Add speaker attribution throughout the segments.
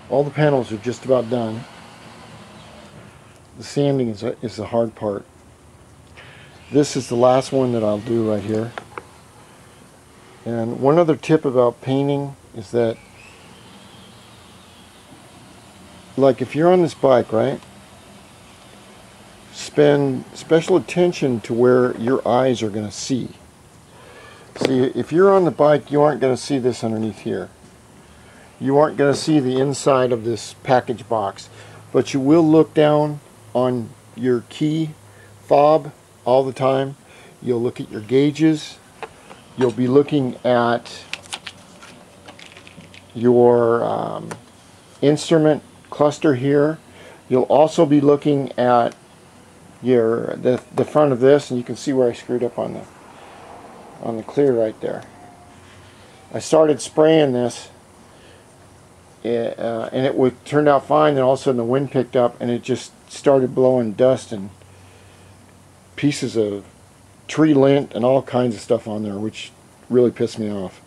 Speaker 1: All the panels are just about done. The sanding is the hard part. This is the last one that I'll do right here. And one other tip about painting is that, like if you're on this bike, right, spend special attention to where your eyes are going to see. See, if you're on the bike, you aren't going to see this underneath here. You aren't going to see the inside of this package box, but you will look down on your key fob all the time. You'll look at your gauges. You'll be looking at your instrument cluster here. You'll also be looking at the front of this, and you can see where I screwed up on the clear right there. I started spraying this, and it turned out fine. Then all of a sudden the wind picked up, and it just started blowing dust and pieces of tree lint and all kinds of stuff on there, which really pissed me off.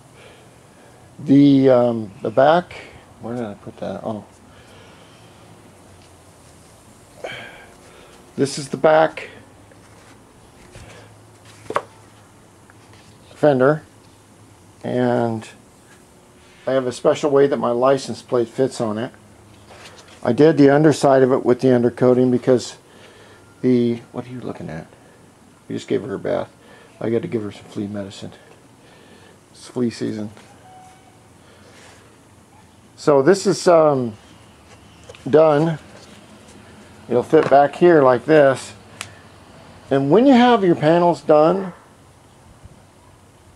Speaker 1: The back, where did I put that? Oh, this is the back fender, and I have a special way that my license plate fits on it. I did the underside of it with the undercoating because what are you looking at? We just gave her a bath. I got to give her some flea medicine. It's flea season. So this is done. It'll fit back here like this. And when you have your panels done,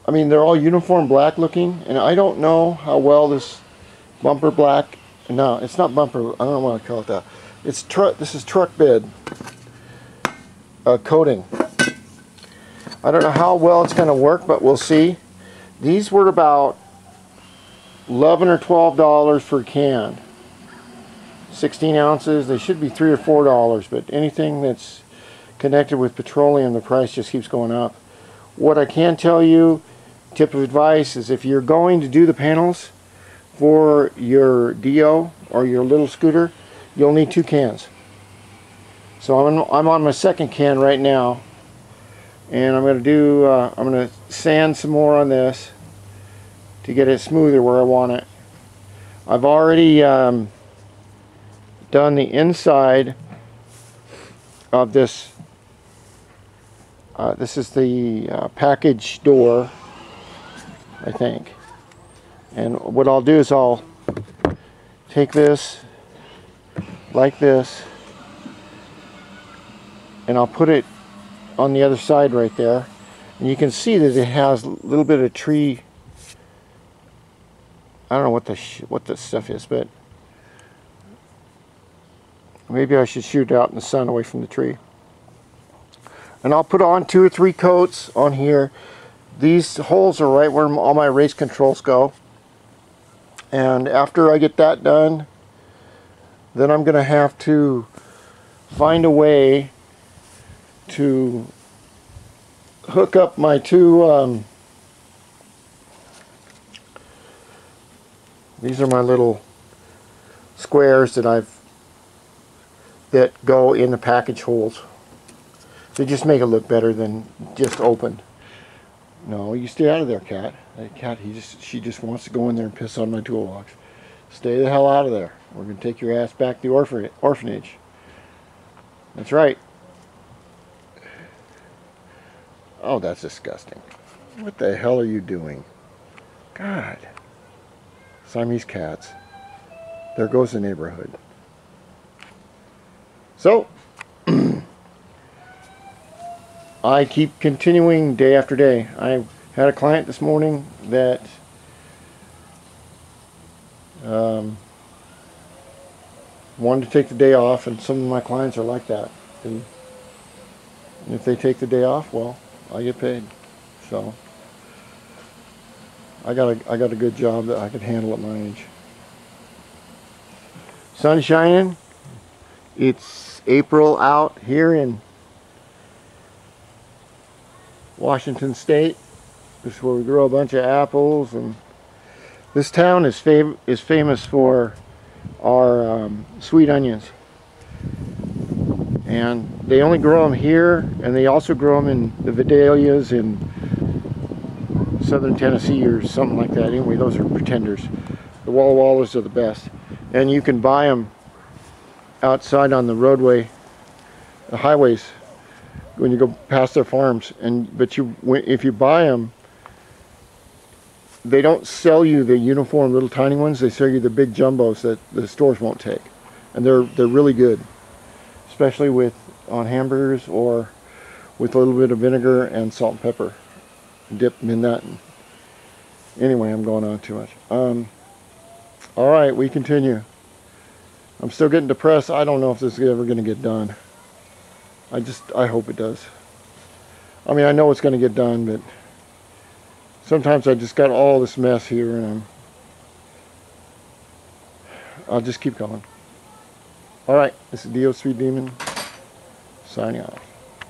Speaker 1: I mean, they're all uniform black looking, and I don't know how well this bumper black, no, it's not bumper, I don't know what I call it that. It's this is truck bed coating. I don't know how well it's going to work, but we'll see. These were about $11 or $12 per can. 16 ounces, they should be $3 or $4, but anything that's connected with petroleum, the price just keeps going up. What I can tell you, tip of advice, is if you're going to do the panels for your DIO or your little scooter, you'll need 2 cans. So I'm on my second can right now, and I'm going to sand some more on this to get it smoother where I want it. I've already done the inside of this. This is the package door, I think. And what I'll do is I'll take this like this, and I'll put it on the other side right there. And you can see that it has a little bit of tree. I don't know what this stuff is, but maybe I should shoot it out in the sun away from the tree. And I'll put on 2 or 3 coats on here. These holes are right where all my race controls go. And after I get that done, then I'm going to have to find a way to hook up my 2 these are my little squares that go in the package holes. They just make it look better than just open. No, you stay out of there, cat. That cat, she just wants to go in there and piss on my toolbox. Stay the hell out of there. We're going to take your ass back to the orphanage. That's right. Oh, that's disgusting. What the hell are you doing? God. Siamese cats. There goes the neighborhood. So, I keep continuing day after day. I had a client this morning that wanted to take the day off, and some of my clients are like that. And if they take the day off, well, I get paid. So I got a good job that I could handle at my age. Sun shining. It's April out here in Washington State. This is where we grow a bunch of apples, and this town is famous for are sweet onions. And they only grow them here, and they also grow them in the Vidalias in southern Tennessee or something like that. Anyway, those are pretenders. The Walla Wallas are the best. And you can buy them outside on the roadway, the highways, when you go past their farms. But if you buy them, they don't sell you the uniform little tiny ones. They sell you the big jumbos that the stores won't take. And they're really good, especially on hamburgers or with a little bit of vinegar and salt and pepper. Dip them in that. Anyway, I'm going on too much. Alright, we continue. I'm still getting depressed. I don't know if this is ever going to get done. I hope it does. I mean, I know it's going to get done, but sometimes I just got all this mess here, and I'll just keep going. Alright, this is DIOSpeedDEMON signing off.